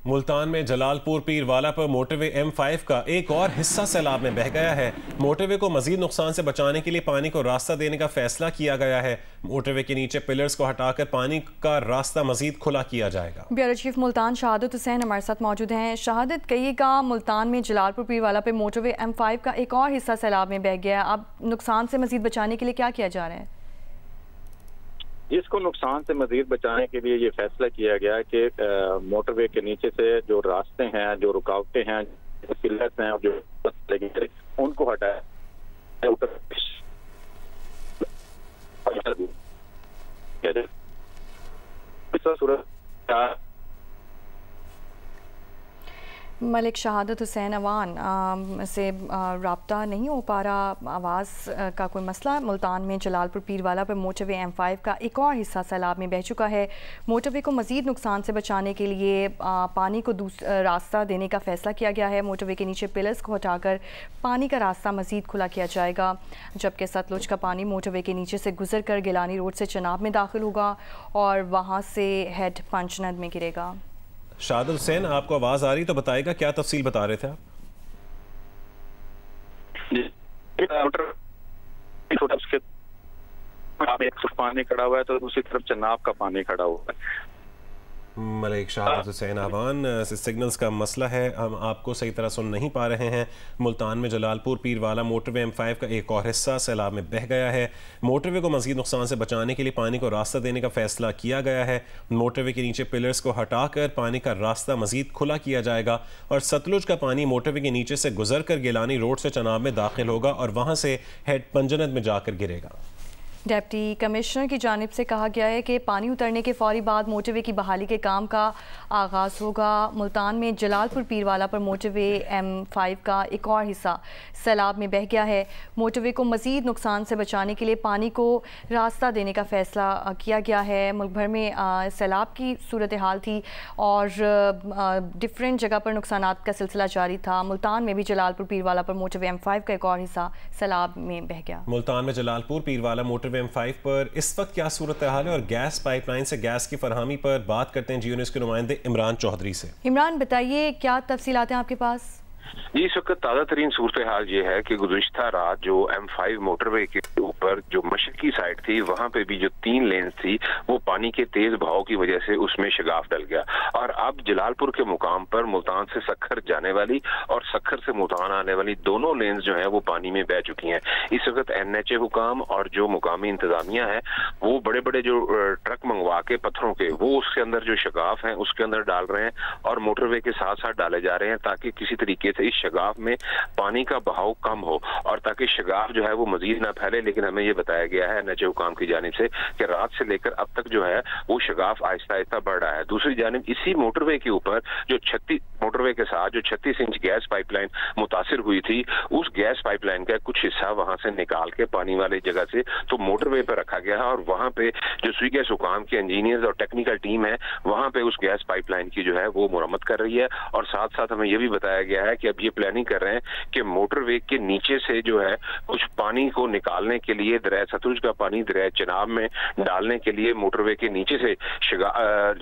ملتان میں جلالپور پیر والا پر motorway M5 کا ایک اور حصہ سیلاب میں بہہ گیا ہے۔ موٹروے کو مزید نقصان سے بچانے کے لیے پانی کو راستہ دینے کا فیصلہ کیا گیا ہے۔ موٹروے کے نیچے پلرز کو ہٹا کر پانی کا راستہ مزید کھلا کیا جائے گا۔ بیورو چیف ملتان شہادت حسین ہمارے ساتھ موجود ہیں۔ شہادت، کہیے گا ملتان میں جلالپور پیر والا پہ موٹروے M5 کا ایک اور حصہ سیلاب میں بہہ گیا ہے، اب نقصان سے مزید بچانے کے لیے کیا کیا جا رہا ہے؟ اس کو نقصان سے مزید بچانے کے لیے یہ فیصلہ کیا گیا کہ موٹر وے کے نیچے سے جو راستے ہیں، جو رکاوٹیں ہیں، جو پلرز ہیں اور جو ان کو ہٹایا ملک شہادت حسین اوان سے رابطہ نہیں ہو پا رہا، آواز کا کوئی مسئلہ۔ ملتان میں جلالپور پیر والا پر موٹروے M5 کا ایک اور حصہ سیلاب میں بہہ چکا ہے۔ موٹروے کو مزید نقصان سے بچانے کے لیے پانی کو راستہ دینے کا فیصلہ کیا گیا ہے۔ موٹروے کے نیچے پلرز کو ہٹا کر پانی کا راستہ مزید کھلا کیا جائے گا، جبکہ ستلج کا پانی موٹروے کے نیچے سے گزر کر گیلانی روڈ سے چناب میں داخل ہوگا اور وہاں سے ہیڈ پنجند میں گرے گا۔ شہادت حسین، آپ کو آواز آ رہی تو بتائے گا، کیا تفصیل بتا رہے تھے آپ؟ ایک طرف پانی کھڑا ہوا ہے تو دوسری طرف چناب کا پانی کھڑا ہوا ہے۔ ملک شہادت حسین اوان، سگنلز کا مسئلہ ہے، ہم آپ کو صحیح طرح سن نہیں پا رہے ہیں۔ ملتان میں جلالپور پیر والا موٹروے M5 کا ایک اور حصہ سیلاب میں بہہ گیا ہے۔ موٹروے کو مزید نقصان سے بچانے کے لیے پانی کو راستہ دینے کا فیصلہ کیا گیا ہے۔ موٹروے کے نیچے پلرز کو ہٹا کر پانی کا راستہ مزید کھلا کیا جائے گا اور ستلج کا پانی موٹروے کے نیچے سے گزر کر گیلانی روڈ سے چناب میں داخل ہوگا اور وہاں سے ہیڈ پنجند میں جا کر گرے گا۔ ڈپٹی کمشنر کی جانب سے کہا گیا ہے کہ پانی اترنے کے فوری بعد موٹروے کی بحالی کے کام کا آغاز ہوگا۔ ملتان میں جلالپور پیر والا پر موٹروے M5 کا ایک اور حصہ سیلاب میں بہہ گیا ہے۔ موٹروے کو مزید نقصان سے بچانے کے لیے پانی کو راستہ دینے کا فیصلہ کیا گیا ہے۔ ملک بھر میں سیلاب کی صورتحال تھی اور ڈفرینٹ جگہ پر نقصانات کا سلسلہ جاری تھا۔ ملتان میں بھی جلالپور پیر والا پر موٹروے M5 کا ایک اور حصہ سیلاب میں بہہ گیا۔ ملتان میں جلالپور پیر والا موٹروے M5 پر اس وقت کیا صورتحال ہے اور گیس پائپ لائن سے گیس کی فراہمی پر بات کرتے ہیں جیو نیوز کے نمائندے عمران چودھری سے۔ عمران، بتائیے کیا تفصیلات ہیں آپ کے پاس؟ جی، اس وقت تازہ ترین صورتحال یہ ہے کہ گزشتہ رات جو M5 موٹر وے کے اوپر جو مشرقی سائڈ تھی وہاں پہ بھی جو 3 لینز تھی وہ پانی کے تیز بہاؤ کی وجہ سے اس میں شگاف ڈل گیا اور اب جلالپور کے مقام پر ملتان سے سکھر جانے والی اور سکھر سے ملتان آنے والی دونوں لینز جو ہیں وہ پانی میں بہہ چکی ہیں۔ اس وقت NHA حکام اور جو مقامی انتظامیہ ہے وہ بڑے بڑے جو ٹرک منگوا کے پتھروں کے وہ اس کے اندر جو شگاف ہیں اس کے اندر ڈال رہے ہیں اور موٹر وے کے ساتھ ساتھ ڈالے جا رہے ہیں تاکہ کسی طریقے سے اس شگاف میں پانی کا بہاؤ کم ہو اور تاکہ شگاف جو ہے وہ مزید نہ پھیلے۔ لیکن ہمیں یہ بتایا گیا ہے NHA حکام کی جانب سے کہ رات سے لے کر اب تک جو ہے وہ شگاف آہستہ آہستہ بڑھ رہا ہے۔ دوسری جانب اسی موٹر وے کے اوپر جو 36 انچ گیس پائپ لائن متاثر ہوئی تھی اس گیس پائپ لائن کا کچھ حصہ وہاں سے نکال کے پانی والی جگہ سے تو موٹر وے پہ رکھا گیا ہے اور وہاں پہ جو سوئی گیس حکام کے انجینئرز اور ٹیکنیکل ٹیم ہے وہاں پہ اس گیس پائپ لائن کی جو ہے وہ مرمت کر رہی ہے اور ساتھ ساتھ ہمیں یہ بھی بتایا گیا ہے کہ اب یہ پلاننگ کر رہے ہیں کہ موٹر وے کے نیچے سے جو ہے کچھ پانی کو نکالنے کے لیے دریائے ستلج کا پانی دریائے چناب میں ڈالنے کے لیے موٹر وے کے نیچے سے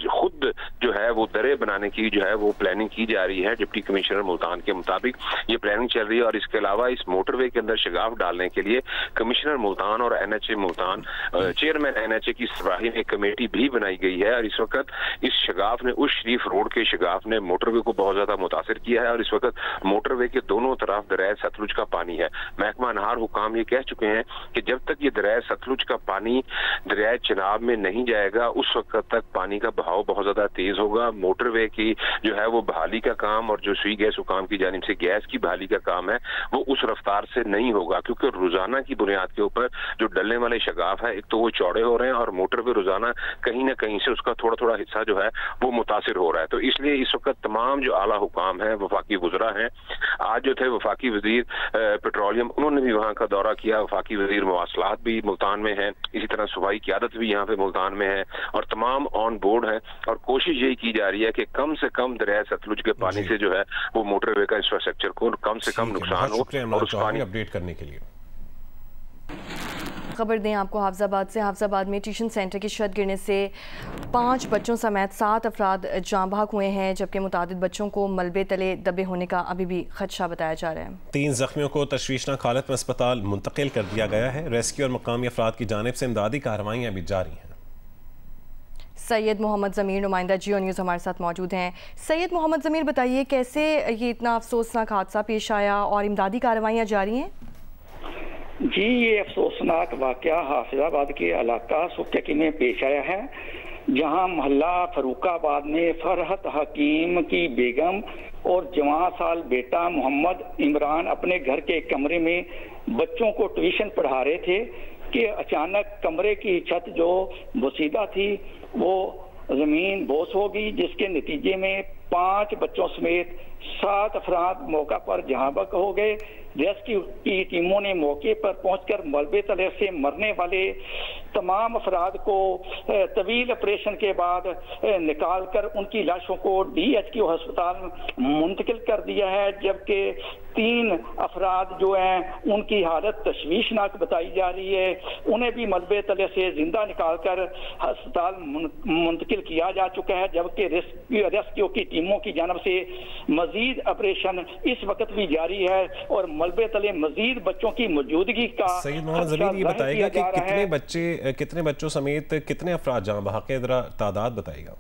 خود جو ہے وہ درے بنانے کی جو ہے وہ پلاننگ کی جا رہی ہے۔ ڈپٹی کمشنر ملتان کے مطابق یہ پلاننگ چل رہی ہے اور اس کے علاوہ اس موٹر وے کے اندر شگاف ڈالنے کے لیے کمشنر ملتان اور NHA ملتان چیئرمین NHA کی سربراہی میں کمیٹی بھی بنائی گئی ہے اور اس وقت اس شگاف نے اس شریف روڈ کے شگاف نے موٹر وے کو بہت زیادہ متاثر کیا ہے اور اس وقت موٹر وے کے دونوں طرف دریائے ستلج کا پانی ہے۔ محکمہ انہار حکام یہ کہہ چکے ہیں کہ جب تک یہ دریائے ستلج کا پانی دریائے چناب میں نہیں جائے گا اس وقت تک پانی کا بہاؤ بہت زیادہ تیز ہوگا۔ موٹر وے کی جو ہے وہ بحالی کا کام اور جو سوئی گیس حکام کی جانب سے گیس کی بحالی کا کام ہے وہ اس رفتار سے نہیں ہوگا کیونکہ روزانہ کی بنیاد کے اوپر جو ڈلنے والے شگاف ہے ایک تو وہ چوڑے ہو رہے ہیں اور موٹر وے روزانہ کہیں نہ کہیں سے اس کا تھوڑا تھوڑا حصہ جو ہے وہ متاثر ہو رہا ہے۔ تو اس لیے اس وقت تمام جو اعلیٰ حکام ہیں وفاقی وزراء ہیں آج جو تھے وفاقی وزیر پیٹرولیم انہوں نے بھی وہاں کا دورہ کیا، وفاقی وزیر مواصلات بھی ملتان میں ہیں، اسی طرح صوبائی قیادت بھی یہاں پہ ملتان میں ہے اور تمام آن بورڈ ہیں اور کوشش یہی کی جا رہی ہے کہ کم سے کم دریائے ستلج کے پانی سے جو ہے وہ موٹر وے کا انفراسٹرکچر کو کم سے کم نقصان ہو اور اس پانی اپڈیٹ کرنے کے لیے خبر دیں آپ کو حافظ آباد سے۔ حافظ آباد میں ٹیوشن سینٹر کی چھت گرنے سے 5 بچوں سمیت 7 افراد جاں بحق ہوئے ہیں، جبکہ متعدد بچوں کو ملبے تلے دبے ہونے کا ابھی بھی خدشہ بتایا جا رہا ہے۔ 3 زخمیوں کو تشویشناک حالت میں اسپتال منتقل کر دیا گیا ہے۔ ریسکیو اور مقامی افراد کی جانب سے امدادی کارروائیاں بھی جاری ہیں۔ سید محمد ضمیر نمائندہ جیو نیوز ہمارے ساتھ موجود ہیں۔ سید محمد ضمیر، بتائیے کیسے یہ اتنا افسوسناک حادثہ پیش آیا اور امدادی کارروائیاں جاری ہیں؟ جی، یہ افسوسناک واقعہ حافظ آباد کے علاقہ سککی میں پیش آیا ہے، جہاں محلہ فروخ آباد میں فرحت حکیم کی بیگم اور جوان سال بیٹا محمد عمران اپنے گھر کے کمرے میں بچوں کو ٹیوشن پڑھا رہے تھے کہ اچانک کمرے کی چھت جو بوسیدہ تھی وہ زمین بوس ہو گئی، جس کے نتیجے میں 5 بچوں سمیت 7 افراد موقع پر جہاں بحق ہو گئے۔ ریسکیو کی ٹیموں نے موقع پر پہنچ کر ملبے تلے سے مرنے والے تمام افراد کو طویل آپریشن کے بعد نکال کر ان کی لاشوں کو DHQ ہسپتال منتقل کر دیا ہے، جبکہ 3 افراد جو ہیں ان کی حالت تشویشناک بتائی جا رہی ہے، انہیں بھی ملبے تلے سے زندہ نکال کر ہسپتال منتقل کیا جا چکا ہے، جبکہ ریسکیو کی ٹیموں کی جانب سے مزید آپریشن اس وقت بھی جاری ہے اور ملبے تلے مزید بچوں کی موجودگی کا سید محمد ضمیر یہ بتائے گا کہ کتنے بچوں سمیت کتنے افراد جہاں بحق ہیں، ذرا تعداد بتائے گا؟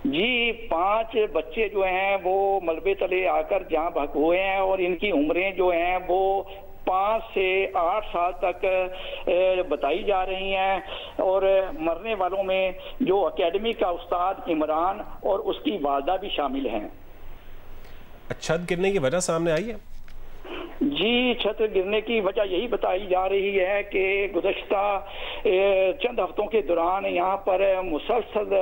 جی، 5 بچے جو ہیں وہ ملبے تلے آ کر جہاں بحق ہوئے ہیں اور ان کی عمریں جو ہیں وہ 5 سے 8 سال تک بتائی جا رہی ہیں، اور مرنے والوں میں جو اکیڈمی کا استاد عمران اور اس کی والدہ بھی شامل ہیں۔ چھت گرنے کی وجہ سامنے آئی ہے؟ جی، چھت گرنے کی وجہ یہی بتائی جا رہی ہے کہ گزشتہ چند ہفتوں کے دوران یہاں پر مسلسل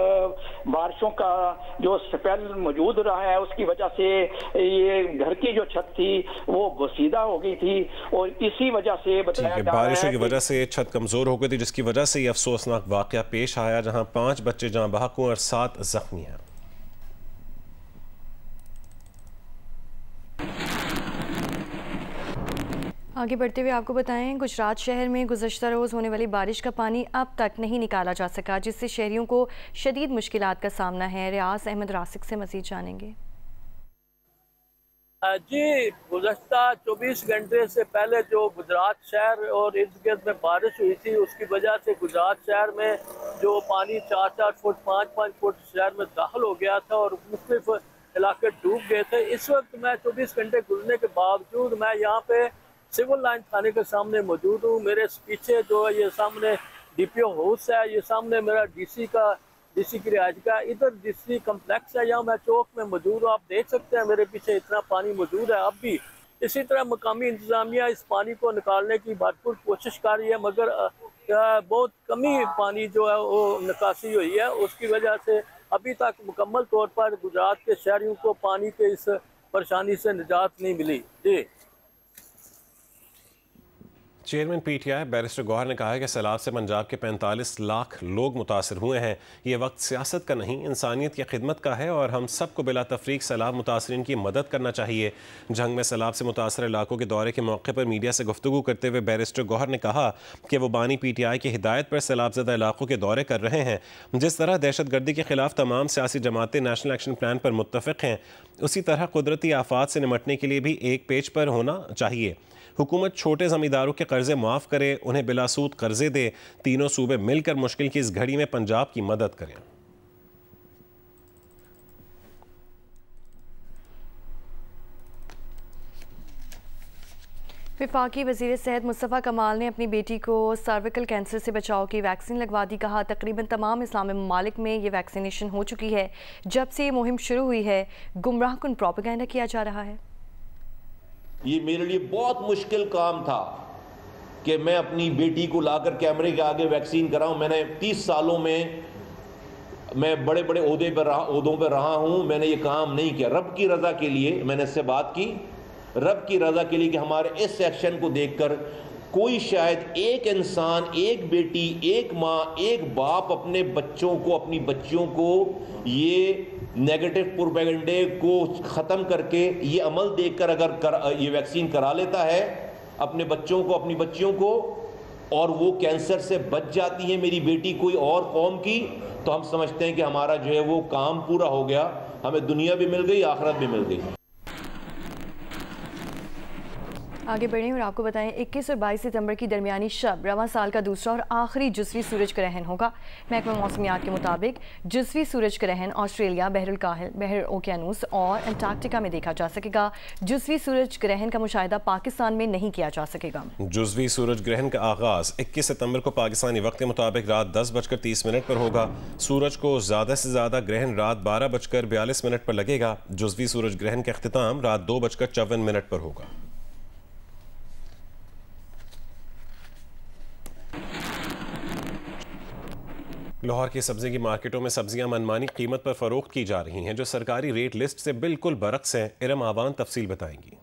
بارشوں کا جو سپیل موجود رہا ہے، اس کی وجہ سے یہ گھر کی جو چھت تھی وہ بوسیدہ ہو گئی تھی، اور اسی وجہ سے بتایا جا رہا ہے بارشوں کی وجہ سے چھت کمزور ہو گئی تھی، جس کی وجہ سے یہ افسوسناک واقعہ پیش آیا، جہاں 5 بچے جہاں بحق ہوئے اور 7 زخمی ہیں۔ آگے بڑھتے ہوئے آپ کو بتائیں، گجرات شہر میں گزشتہ روز ہونے والی بارش کا پانی اب تک نہیں نکالا جا سکا، جس سے شہریوں کو شدید مشکلات کا سامنا ہے۔ ریاض احمد راسک سے مزید جانیں گے۔ جی، گزشتہ 24 گھنٹے سے پہلے جو گجرات شہر اور ارد گرد میں بارش ہوئی تھی، اس کی وجہ سے گجرات شہر میں جو پانی 4-4 فٹ 5-5 فٹ شہر میں داخل ہو گیا تھا اور مختلف علاقے ڈوب گئے تھے۔ اس وقت میں 24 گھنٹے گزرنے کے باوجود میں یہاں پہ سول لائن تھانے کے سامنے موجود ہوں۔ میرے پیچھے جو یہ سامنے DPO ہاؤس ہے، یہ سامنے میرا ڈی سی کی رہائش کا، ادھر DC کمپلیکس ہے، یہاں میں چوک میں موجود ہوں۔ آپ دیکھ سکتے ہیں میرے پیچھے اتنا پانی موجود ہے اب بھی۔ اسی طرح مقامی انتظامیہ اس پانی کو نکالنے کی بھرپور کوشش کر رہی ہے، مگر بہت کمی پانی جو ہے وہ نکاسی ہوئی ہے، اس کی وجہ سے ابھی تک مکمل طور پر گجرات کے شہریوں کو پانی کے اس پریشانی سے نجات نہیں ملی۔ جی، چیئرمین PTI بیرسٹر گوہر نے کہا ہے کہ سیلاب سے پنجاب کے 45 لاکھ لوگ متاثر ہوئے ہیں۔ یہ وقت سیاست کا نہیں، انسانیت کی خدمت کا ہے اور ہم سب کو بلا تفریق سیلاب متاثرین کی مدد کرنا چاہیے۔ جھنگ میں سیلاب سے متاثر علاقوں کے دورے کے موقع پر میڈیا سے گفتگو کرتے ہوئے بیرسٹر گوہر نے کہا کہ وہ بانی PTI کی ہدایت پر سیلاب زدہ علاقوں کے دورے کر رہے ہیں۔ جس طرح دہشت گردی کے خلاف تمام سیاسی جماعتیں نیشنل ایکشن پلان پر متفق ہیں، اسی طرح قدرتی آفات سے نمٹنے کے لیے بھی ایک پیج پر ہونا چاہیے۔ حکومت چھوٹے زمینداروں کے قرضے معاف کرے، انہیں بلا سود قرضے دے، تینوں صوبے مل کر مشکل کی اس گھڑی میں پنجاب کی مدد کریں۔ وفاقی وزیر صحت مصطفیٰ کمال نے اپنی بیٹی کو سرویکل کینسر سے بچاؤ کی ویکسین لگوا دی۔ کہا تقریباً تمام اسلامی ممالک میں یہ ویکسینیشن ہو چکی ہے۔ جب سے یہ مہم شروع ہوئی ہے، گمراہ کن پروپیگنڈا کیا جا رہا ہے۔ یہ میرے لیے بہت مشکل کام تھا کہ میں اپنی بیٹی کو لا کر کیمرے کے آگے ویکسین کراؤں۔ میں نے 30 سالوں میں بڑے بڑے عہدوں پہ رہا ہوں، میں نے یہ کام نہیں کیا۔ رب کی رضا کے لیے میں نے اس سے بات کی، رب کی رضا کے لیے کہ ہمارے اس ایکشن کو دیکھ کر کوئی شاید ایک انسان، ایک بیٹی، ایک ماں، ایک باپ اپنے بچوں کو، اپنی بچیوں کو یہ نیگیٹو پروپیگنڈے کو ختم کر کے یہ عمل دیکھ کر اگر یہ ویکسین کرا لیتا ہے اپنے بچوں کو، اپنی بچیوں کو، اور وہ کینسر سے بچ جاتی ہیں میری بیٹی کوئی اور قوم کی، تو ہم سمجھتے ہیں کہ ہمارا جو ہے وہ کام پورا ہو گیا، ہمیں دنیا بھی مل گئی، آخرت بھی مل گئی۔ آگے بڑھیں اور آپ کو بتائیں 21 اور 22 ستمبر کی درمیانی شب رواں سال کا دوسرا اور آخری جزوی سورج گرہن ہوگا۔ محکمہ موسمیات کے مطابق جزوی سورج گرہن آسٹریلیا، بحر الکاہل، بحر اوقیانوس اور انٹارکٹیکا میں دیکھا جا سکے گا۔ جزوی سورج گرہن کا مشاہدہ پاکستان میں نہیں کیا جا سکے گا۔ جزوی سورج گرہن کا آغاز 21 ستمبر کو پاکستانی وقت کے مطابق رات 10:30 پر ہوگا۔ سورج کو زیادہ سے زیادہ گرہن رات 12:42 پر لگے گا۔ جزوی سورج گرہن کا اختتام رات 2:54 پر ہوگا۔ لاہور کی سبزی کی مارکیٹوں میں سبزیاں منمانی قیمت پر فروخت کی جا رہی ہیں، جو سرکاری ریٹ لسٹ سے بالکل برعکس ہیں۔ ارم آوان تفصیل بتائیں گی۔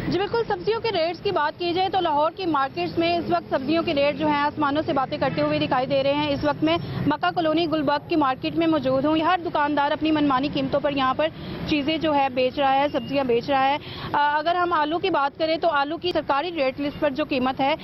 جی بالکل، سبزیوں کے ریٹس کی بات کی جائے تو لاہور کی مارکیٹس میں اس وقت سبزیوں کے ریٹ جو ہیں آسمانوں سے باتیں کرتے ہوئے دکھائی دے رہے ہیں۔ اس وقت میں مکہ کالونی گلبرگ کی مارکیٹ میں موجود ہوں۔ ہر دکاندار اپنی منمانی قیمتوں پر یہاں پر چیزیں جو ہے بیچ رہا ہے، سبزیاں بیچ رہا ہے۔ اگر ہم آلو کی بات کریں تو آلو کی سرکاری ریٹ لسٹ پر جو قیمت ہے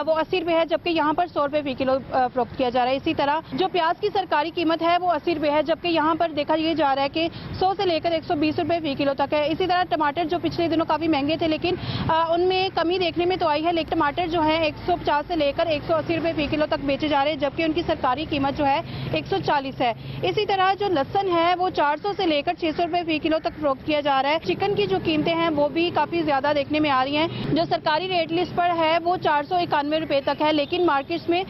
وہ 80 روپے ہے، جبکہ یہاں پر 100 روپے فی کلو فروخت کیا جا رہا ہے۔ اسی طرح جو پیاز کی سرکاری قیمت ہے وہ 80 روپے ہے، جبکہ یہاں پر دیکھا یہ جا رہا ہے کہ 100 سے لے کر 120 روپے فی کلو تک ہے۔ اسی طرح ٹماٹر جو پچھلے دنوں کافی مہنگے تھے لیکن ان میں کمی دیکھنے میں تو آئی ہے، لیکن ٹماٹر جو ہے 150 سے لے کر 180 روپے فی کلو تک بیچے جا رہے ہیں، جبکہ ان کی سرکاری قیمت جو ہے 140 ہے۔ اسی طرح جو لہسن ہے وہ 400 سے لے کر 600 روپے فی کلو تک فروخت کیا جا رہا ہے۔ چکن کی جو قیمتیں ہیں وہ بھی کافی زیادہ دیکھنے میں آ رہی ہیں۔ جو سرکاری ریٹ لسٹ پر ہے وہ 491 روپے تک ہے، لیکن مارکیٹس میں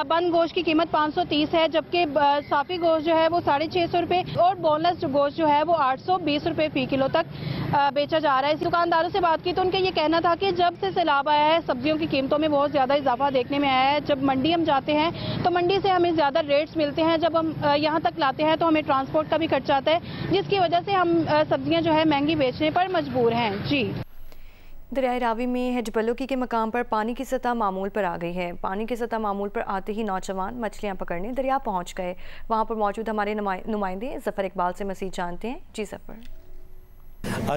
بند گوشت کی قیمت 530 ہے، جبکہ صافی گوشت جو ہے وہ 650 روپے اور بون لیس گوشت جو ہے وہ 820 روپے فی کلو تک بیچا جا رہا ہے۔ دکانداروں سے بات کی تو ان کا یہ کہنا تھا کہ جب سے سیلاب آیا ہے سبزیوں کی قیمتوں میں بہت زیادہ اضافہ دیکھنے میں آیا ہے۔ جب منڈی ہم جاتے ہیں تو منڈی سے ہمیں زیادہ ریٹس ملتے ہیں، جب ہم یہاں تک لاتے ہیں تو ہمیں ٹرانسپورٹ کا بھی خرچہ آتا ہے، جس کی وجہ سے ہم سبزیاں جو ہے مہنگی بیچنے پر مجبور ہیں۔ جی، دریائے راوی میں ہیج بلوکی کے مقام پر پانی کی سطح معمول پر آ گئی ہے۔ پانی کی سطح معمول پر آتے ہی نوجوان مچھلیاں پکڑنے دریا پہنچ گئے۔ وہاں پر موجود ہمارے نمائندے ظفر اقبال سے مزید جانتے ہیں۔ جی ظفر۔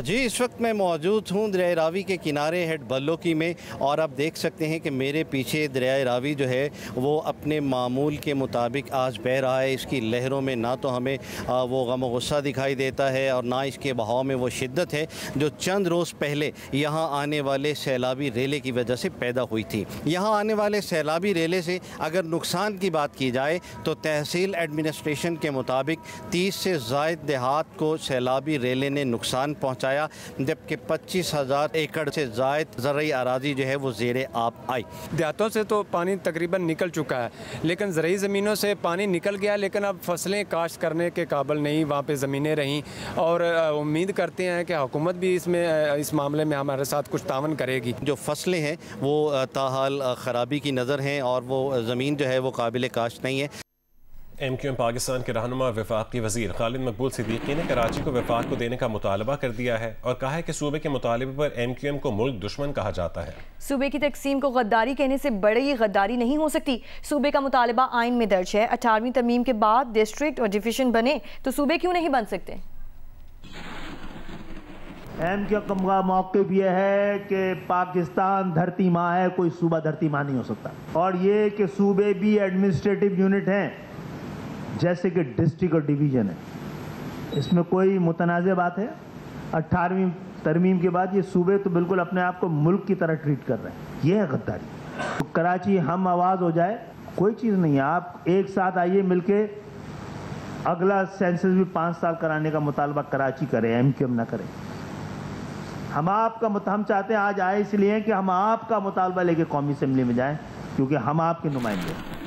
جی، اس وقت میں موجود ہوں دریائے راوی کے کنارے ہیڈ بلوکی میں، اور آپ دیکھ سکتے ہیں کہ میرے پیچھے دریائے راوی جو ہے وہ اپنے معمول کے مطابق آج بہہ رہا ہے۔ اس کی لہروں میں نہ تو ہمیں وہ غم و غصہ دکھائی دیتا ہے اور نہ اس کے بہاؤ میں وہ شدت ہے جو چند روز پہلے یہاں آنے والے سیلابی ریلے کی وجہ سے پیدا ہوئی تھی۔ یہاں آنے والے سیلابی ریلے سے اگر نقصان کی بات کی جائے تو تحصیل ایڈمنسٹریشن کے مطابق 30 سے زائد دیہات کو سیلابی ریلے نے نقصان پہنچایا، جبکہ 25,000 ایکڑ سے زائد زرعی اراضی جو ہے وہ زیر آب آئی۔ دیہاتوں سے تو پانی تقریباً نکل چکا ہے، لیکن زرعی زمینوں سے پانی نکل گیا، لیکن اب فصلیں کاشت کرنے کے قابل نہیں وہاں پہ زمینیں رہیں، اور امید کرتے ہیں کہ حکومت بھی اس معاملے میں ہمارے ساتھ کچھ تعاون کرے گی۔ جو فصلیں ہیں وہ تاحال خرابی کی نظر ہیں اور وہ زمین جو ہے وہ قابل کاشت نہیں ہے۔ ایم کیو ایم پاکستان کے رہنما وفاقی وزیر خالد مقبول صدیقی نے کراچی کو وفاق کو دینے کا مطالبہ کر دیا ہے اور کہا ہے کہ صوبے کے مطالبے پر ایم کیو ایم کو ملک دشمن کہا جاتا ہے۔ صوبے کی تقسیم کو غداری کہنے سے بڑی غداری نہیں ہو سکتی۔ صوبے کا مطالبہ آئین میں درج ہے۔ 18ویں ترمیم کے بعد ڈسٹرکٹ اور ڈویژن بنے تو صوبے کیوں نہیں بن سکتے؟ ایم کیو ایم کا موقف یہ ہے کہ پاکستان دھرتی ماں ہے، کوئی صوبہ دھرتی ماں نہیں ہو سکتا، اور یہ کہ صوبے بھی ایڈمنسٹریٹو یونٹ ہیں جیسے کہ ڈسٹرکٹ اور ڈویژن ہے، اس میں کوئی متنازع بات ہے؟ 18ویں ترمیم کے بعد یہ صوبے تو بالکل اپنے آپ کو ملک کی طرح ٹریٹ کر رہے ہیں، یہ ہے غداری۔ تو کراچی ہم آواز ہو جائے کوئی چیز نہیں ہے، آپ ایک ساتھ آئیے مل کے اگلا سینسس بھی 5 سال کرانے کا مطالبہ کراچی کرے، ایم کیو ایم نہ کرے۔ ہم چاہتے ہیں آج آئے اس لیے کہ ہم آپ کا مطالبہ لے کے قومی اسمبلی میں جائیں، کیونکہ ہم آپ کے نمائندے ہیں۔